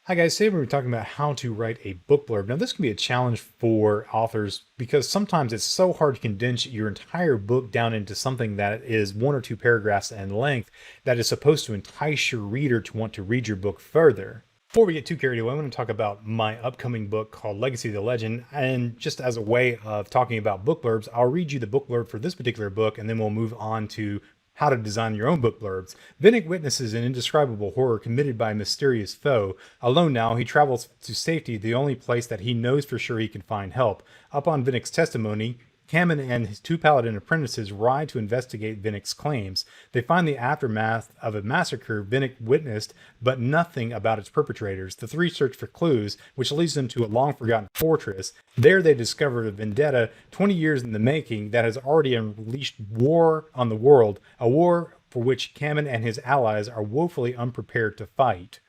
Hi guys, today we're talking about how to write a book blurb. Now this can be a challenge for authors because sometimes it's so hard to condense your entire book down into something that is one or two paragraphs in length that is supposed to entice your reader to want to read your book further. Before we get too carried away, I'm going to talk about my upcoming book called Legacy of the Legend. And just as a way of talking about book blurbs, I'll read you the book blurb for this particular book, and then we'll move on to how to design your own book blurbs. Vinnick witnesses an indescribable horror committed by a mysterious foe. Alone now, he travels to safety, the only place that he knows for sure he can find help. Upon Vinnick's testimony, Cameron and his two paladin apprentices ride to investigate Vinnick's claims. They find the aftermath of a massacre Vinnick witnessed, but nothing about its perpetrators. The three search for clues, which leads them to a long-forgotten fortress. There they discover a vendetta 20 years in the making that has already unleashed war on the world, a war for which Cameron and his allies are woefully unprepared to fight.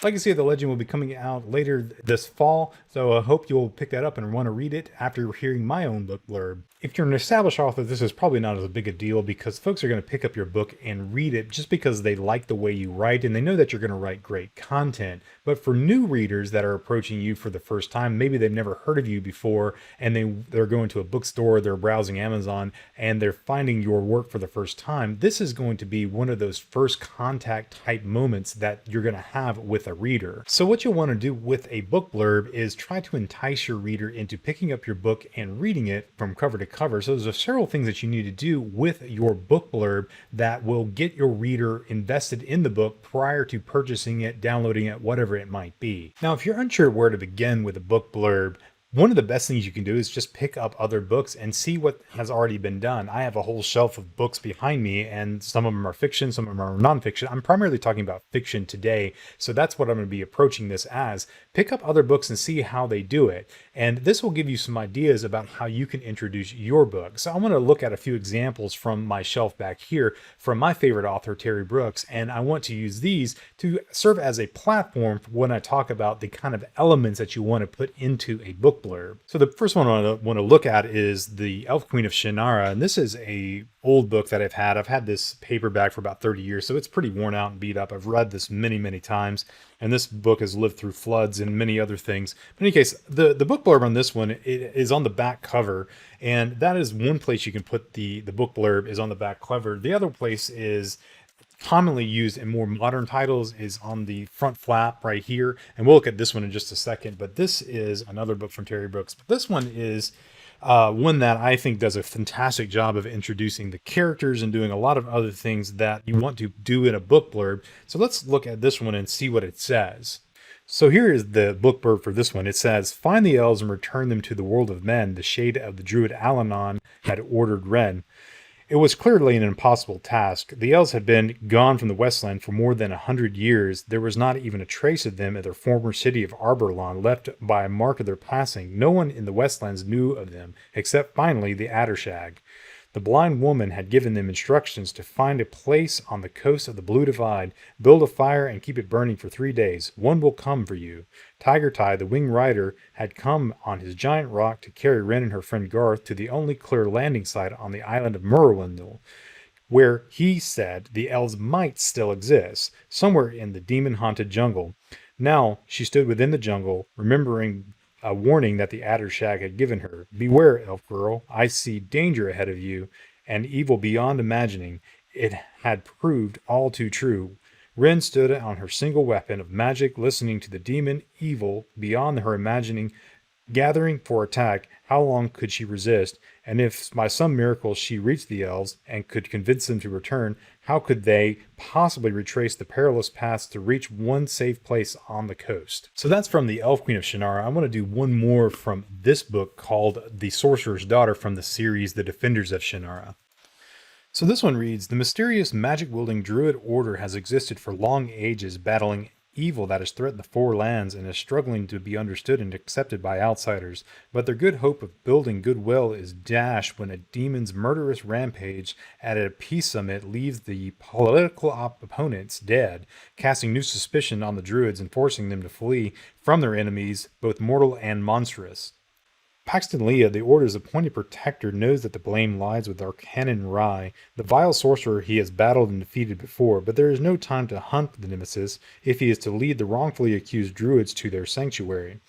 Legacy of the Legend will be coming out later this fall, so I hope you'll pick that up and want to read it after hearing my own book blurb. If you're an established author, this is probably not as big a deal because folks are going to pick up your book and read it just because they like the way you write and they know that you're going to write great content. But for new readers that are approaching you for the first time, maybe they've never heard of you before and they're going to a bookstore, they're browsing Amazon, and they're finding your work for the first time, this is going to be one of those first contact type moments that you're going to have with a reader. So what you'll want to do with a book blurb is try to entice your reader into picking up your book and reading it from cover to cover. So there's several things that you need to do with your book blurb that will get your reader invested in the book prior to purchasing it, downloading it, whatever it might be. Now, if you're unsure where to begin with a book blurb, one of the best things you can do is just pick up other books and see what has already been done. I have a whole shelf of books behind me, and some of them are fiction, some of them are nonfiction. I'm primarily talking about fiction today, so that's what I'm going to be approaching this as. Pick up other books and see how they do it, and this will give you some ideas about how you can introduce your book. So I want to look at a few examples from my shelf back here from my favorite author, Terry Brooks, and I want to use these to serve as a platform for when I talk about the kind of elements that you want to put into a book blurb. So the first one I want to look at is the Elf Queen of Shannara, and this is a old book that I've had. I've had this paperback for about 30 years, so it's pretty worn out and beat up. I've read this many times, and this book has lived through floods and many other things. But in any case, the book blurb on this one is on the back cover, and that is one place you can put the book blurb is on the back cover. The other place is commonly used in more modern titles is on the front flap right here, and we'll look at this one in just a second. But this is another book from Terry Brooks, but this one is one that I think does a fantastic job of introducing the characters and doing a lot of other things that you want to do in a book blurb. So let's look at this one and see what it says. So here is the book blurb for this one. It says, "Find the elves and return them to the world of men, the shade of the druid Alanon had ordered Ren." It was clearly an impossible task. The elves had been gone from the Westland for more than 100 years. There was not even a trace of them at their former city of Arborlon, left by a mark of their passing. No one in the Westlands knew of them, except finally the Addershag. The blind woman had given them instructions to find a place on the coast of the Blue Divide, build a fire, and keep it burning for 3 days. One will come for you. Tiger Tie, the winged rider, had come on his giant rock to carry Ren and her friend Garth to the only clear landing site on the island of Merwindle, where he said the elves might still exist, somewhere in the demon-haunted jungle. Now she stood within the jungle, remembering a warning that the Addershag had given her. "Beware, elf girl, I see danger ahead of you, and evil beyond imagining." It had proved all too true. Ren stood on her single weapon of magic, listening to the demon evil beyond her imagining, gathering for attack. How long could she resist? And if by some miracle she reached the elves and could convince them to return, how could they possibly retrace the perilous paths to reach one safe place on the coast? So that's from the Elf Queen of Shannara. I want to do one more from this book called The Sorcerer's Daughter from the series The Defenders of Shannara. So this one reads, "The mysterious magic-wielding druid order has existed for long ages, battling evil that has threatened the four lands and is struggling to be understood and accepted by outsiders. But their good hope of building goodwill is dashed when a demon's murderous rampage at a peace summit leaves the political opponents dead, casting new suspicion on the druids and forcing them to flee from their enemies, both mortal and monstrous." Paxton Leah, the Order's appointed protector, knows that the blame lies with Arcanon Rai, the vile sorcerer he has battled and defeated before, but there is no time to hunt the nemesis if he is to lead the wrongfully accused druids to their sanctuary.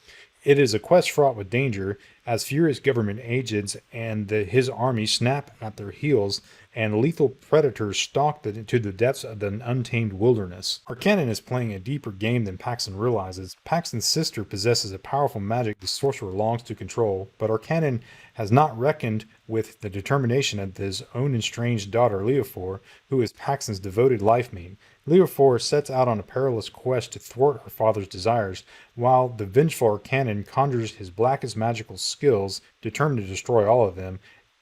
It is a quest fraught with danger, as furious government agents and his army snap at their heels, and lethal predators stalk to the depths of the untamed wilderness. Arcanon is playing a deeper game than Paxton realizes. Paxton's sister possesses a powerful magic the sorcerer longs to control, but Arcanon has not reckoned with the determination of his own estranged daughter, Leofor, who is Paxton's devoted life mate. Leofor sets out on a perilous quest to thwart her father's desires, while the vengeful Arcanon conjures his blackest magical skills, determined to destroy all of them,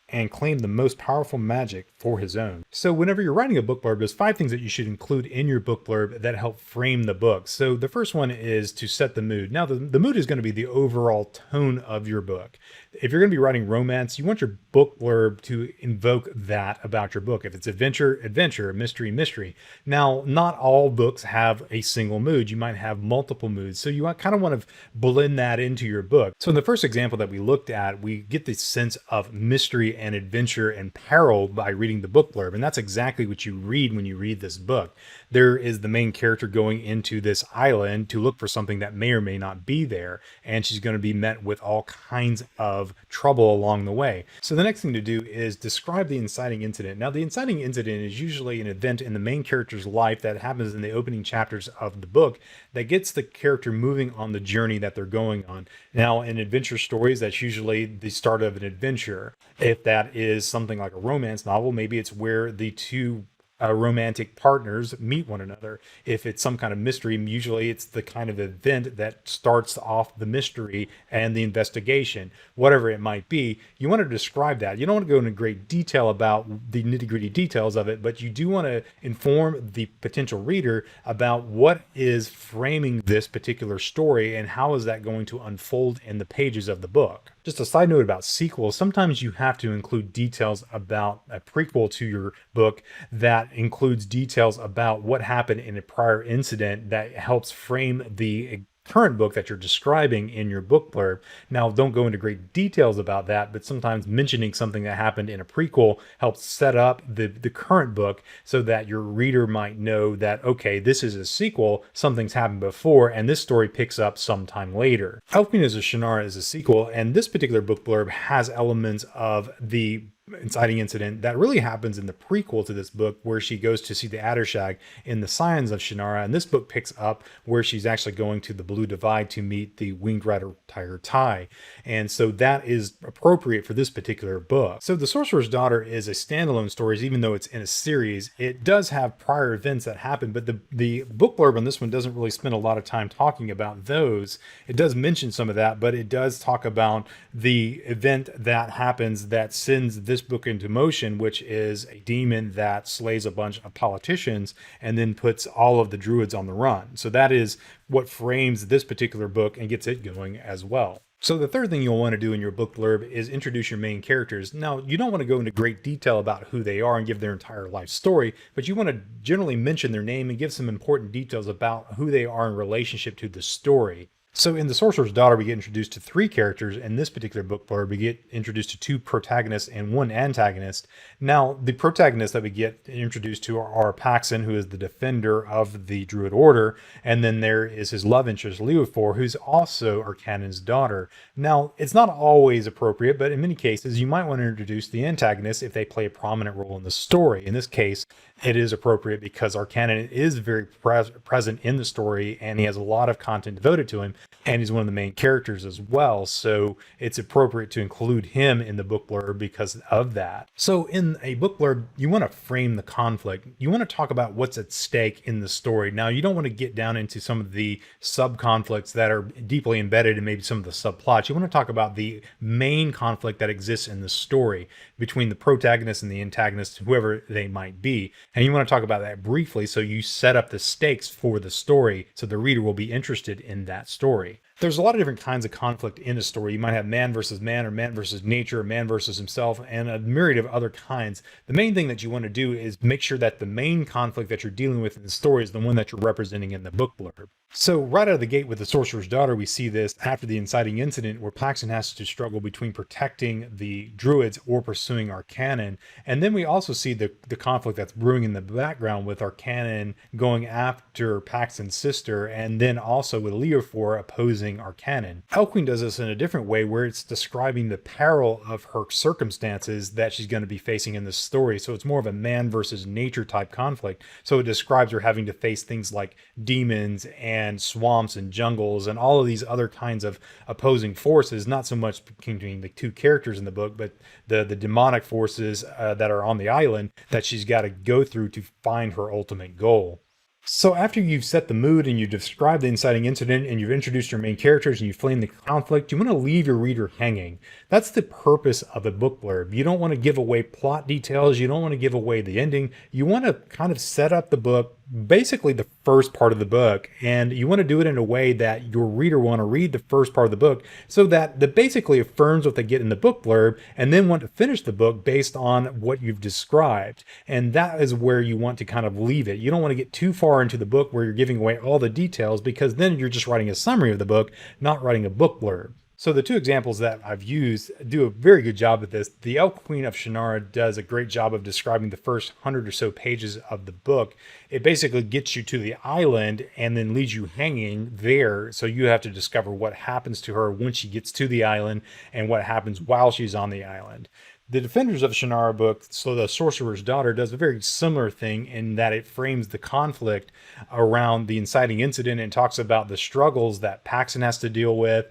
and claim the most powerful magic for his own. So whenever you're writing a book blurb, there's 5 things that you should include in your book blurb that help frame the book. So the first one is to set the mood. Now the mood is going to be the overall tone of your book. If you're going to be writing romance, you want your book blurb to invoke that about your book. If it's adventure, adventure, mystery, mystery. Now, not all books have a single mood. You might have multiple moods. So you kind of want to blend that into your book. So in the first example that we looked at, we get this sense of mystery and adventure and peril by reading the book blurb. And that's exactly what you read when you read this book. There is the main character going into this island to look for something that may or may not be there. And she's going to be met with all kinds of trouble along the way. So the next thing to do is describe the inciting incident. Now, the inciting incident is usually an event in the main character's life that happens in the opening chapters of the book that gets the character moving on the journey that they're going on. Now, in adventure stories, that's usually the start of an adventure. If that is something like a romance novel, maybe it's where the two romantic partners meet one another. If it's some kind of mystery, usually it's the kind of event that starts off the mystery and the investigation, whatever it might be. You want to describe that. You don't want to go into great detail about the nitty-gritty details of it, but you do want to inform the potential reader about what is framing this particular story and how is that going to unfold in the pages of the book. Just a side note about sequels, sometimes you have to include details about a prequel to your book that includes details about what happened in a prior incident that helps frame the current book that you're describing in your book blurb. Now, don't go into great details about that, but sometimes mentioning something that happened in a prequel helps set up the current book so that your reader might know that, okay, this is a sequel, something's happened before, and this story picks up sometime later. Elfqueen of Shannara is a sequel, and this particular book blurb has elements of the inciting incident that really happens in the prequel to this book, where she goes to see the Addershag in the Scions of Shannara, and this book picks up where she's actually going to the Blue Divide to meet the Winged Rider Tiger Tai, and so that is appropriate for this particular book. So The Sorcerer's Daughter is a standalone story, even though it's in a series. It does have prior events that happen, but the book blurb on this one doesn't really spend a lot of time talking about those. It does mention some of that, but it does talk about the event that happens that sends this book into motion, which is a demon that slays a bunch of politicians and then puts all of the druids on the run. So that is what frames this particular book and gets it going as well. So the third thing you'll want to do in your book blurb is introduce your main characters. Now, you don't want to go into great detail about who they are and give their entire life story, but you want to generally mention their name and give some important details about who they are in relationship to the story. So in The Sorcerer's Daughter, we get introduced to 3 characters. In this particular book blurb, we get introduced to 2 protagonists and 1 antagonist. Now, the protagonists that we get introduced to are Paxton, who is the defender of the Druid Order, and then there is his love interest, Leofor, who's also Arcanon's daughter. Now, it's not always appropriate, but in many cases, you might want to introduce the antagonist if they play a prominent role in the story. In this case, it is appropriate because Arcanon is very present in the story, and he has a lot of content devoted to him, and he's one of the main characters as well. So it's appropriate to include him in the book blurb because of that. So in a book blurb, you want to frame the conflict. You want to talk about what's at stake in the story. Now, you don't want to get down into some of the sub-conflicts that are deeply embedded in maybe some of the subplots. You want to talk about the main conflict that exists in the story between the protagonist and the antagonist, whoever they might be. And you want to talk about that briefly so you set up the stakes for the story so the reader will be interested in that story. story. There's a lot of different kinds of conflict in a story. You might have man versus man, or man versus nature, or man versus himself, and a myriad of other kinds. The main thing that you want to do is make sure that the main conflict that you're dealing with in the story is the one that you're representing in the book blurb. So right out of the gate with the Sorcerer's Daughter, we see this after the inciting incident where Paxton has to struggle between protecting the druids or pursuing Arcannon. And then we also see the conflict that's brewing in the background with Arcannon going after Paxton's sister, and then also with Leofor opposing Arcannon. Elquine does this in a different way where it's describing the peril of her circumstances that she's going to be facing in this story. So it's more of a man versus nature type conflict. So it describes her having to face things like demons and swamps and jungles and all of these other kinds of opposing forces, not so much between the two characters in the book, but the demonic forces that are on the island that she's got to go through to find her ultimate goal. So after you've set the mood and you've described the inciting incident and you've introduced your main characters and you've framed the conflict, you want to leave your reader hanging. That's the purpose of a book blurb. You don't want to give away plot details. You don't want to give away the ending. You want to kind of set up the book, basically the first part of the book, and you want to do it in a way that your reader want to read the first part of the book so that basically affirms what they get in the book blurb and then want to finish the book based on what you've described. And that is where you want to kind of leave it. You don't want to get too far into the book where you're giving away all the details, because then you're just writing a summary of the book, not writing a book blurb. So the two examples that I've used do a very good job at this. The Elf Queen of Shannara does a great job of describing the first 100 or so pages of the book. It basically gets you to the island and then leaves you hanging there. So you have to discover what happens to her when she gets to the island and what happens while she's on the island. The Defenders of Shannara book, so the Sorcerer's Daughter, does a very similar thing in that it frames the conflict around the inciting incident and talks about the struggles that Paxton has to deal with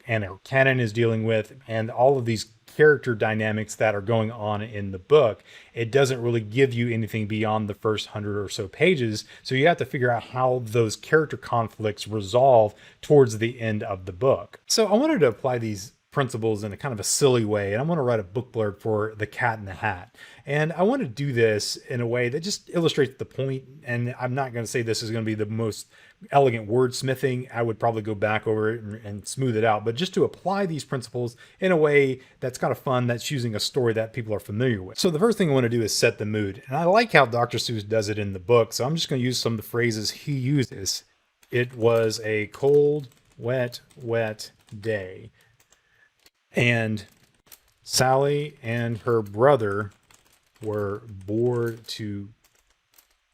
and Arcannon is dealing with, and all of these character dynamics that are going on in the book. It doesn't really give you anything beyond the first 100 or so pages, so you have to figure out how those character conflicts resolve towards the end of the book. So I wanted to apply these principles in a kind of a silly way, and I want to write a book blurb for The Cat in the Hat. And I want to do this in a way that just illustrates the point, and I'm not going to say this is going to be the most elegant wordsmithing. I would probably go back over it and smooth it out, but just to apply these principles in a way that's kind of fun, that's using a story that people are familiar with. So the first thing I want to do is set the mood, and I like how Dr. Seuss does it in the book, so I'm just going to use some of the phrases he uses. It was a cold, wet day, and Sally and her brother were bored to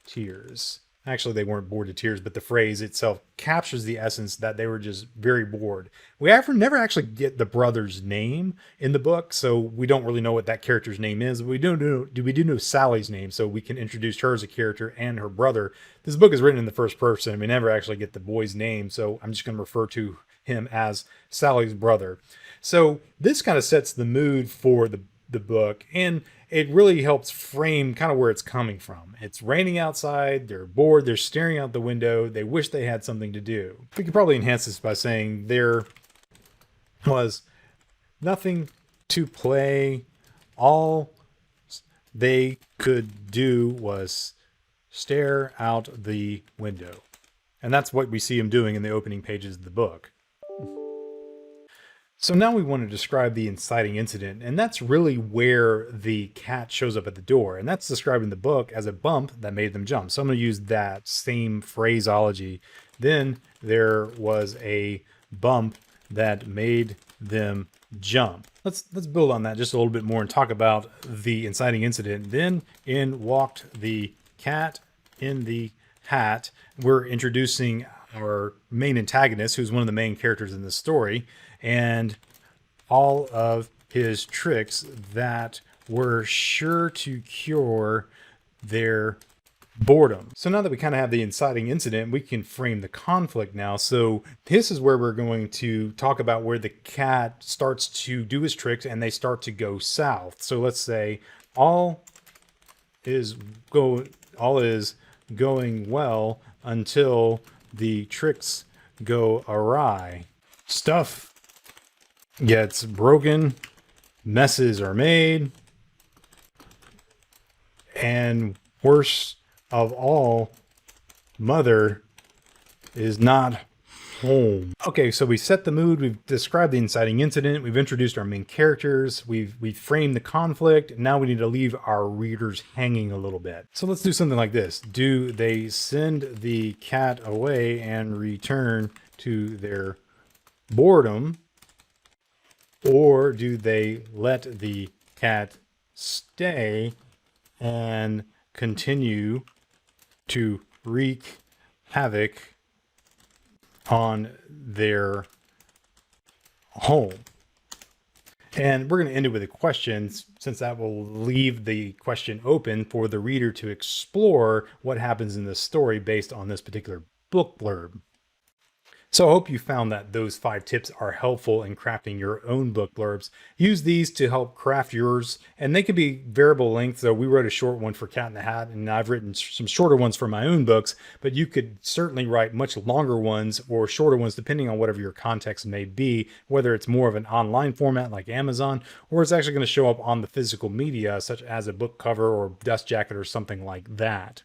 tears. Actually, they weren't bored to tears, but the phrase itself captures the essence that they were just very bored. We never actually get the brother's name in the book, so we don't really know what that character's name is. We do know Sally's name, so we can introduce her as a character and her brother. This book is written in the first person, and we never actually get the boy's name, so I'm just going to refer to him as Sally's brother. So this kind of sets the mood for the book, and it really helps frame kind of where it's coming from. It's raining outside, they're bored, they're staring out the window, they wish they had something to do. We could probably enhance this by saying there was nothing to play. All they could do was stare out the window. And that's what we see him doing in the opening pages of the book. So now we want to describe the inciting incident, and that's really where the cat shows up at the door, and that's described in the book as a bump that made them jump. So I'm going to use that same phraseology. Then there was a bump that made them jump. Let's build on that just a little bit more and talk about the inciting incident. Then in walked the cat in the hat. We're introducing our main antagonist, who's one of the main characters in this story, and all of his tricks that were sure to cure their boredom. So now that we kind of have the inciting incident, we can frame the conflict now. So this is where we're going to talk about where the cat starts to do his tricks and they start to go south. So let's say all is going well until the tricks go awry. Stuff gets broken, messes are made, and worst of all, Mother is not home. Okay, so we set the mood, we've described the inciting incident, we've introduced our main characters, we've framed the conflict. Now we need to leave our readers hanging a little bit. So let's do something like this. Do they send the cat away and return to their boredom, or do they let the cat stay and continue to wreak havoc on their home? And we're going to end it with a question, since that will leave the question open for the reader to explore what happens in this story based on this particular book blurb. So I hope you found that those 5 tips are helpful in crafting your own book blurbs. Use these to help craft yours, and they can be variable length. So we wrote a short one for Cat in the Hat, and I've written some shorter ones for my own books, but you could certainly write much longer ones or shorter ones depending on whatever your context may be, whether it's more of an online format like Amazon, or it's actually going to show up on the physical media such as a book cover or dust jacket or something like that.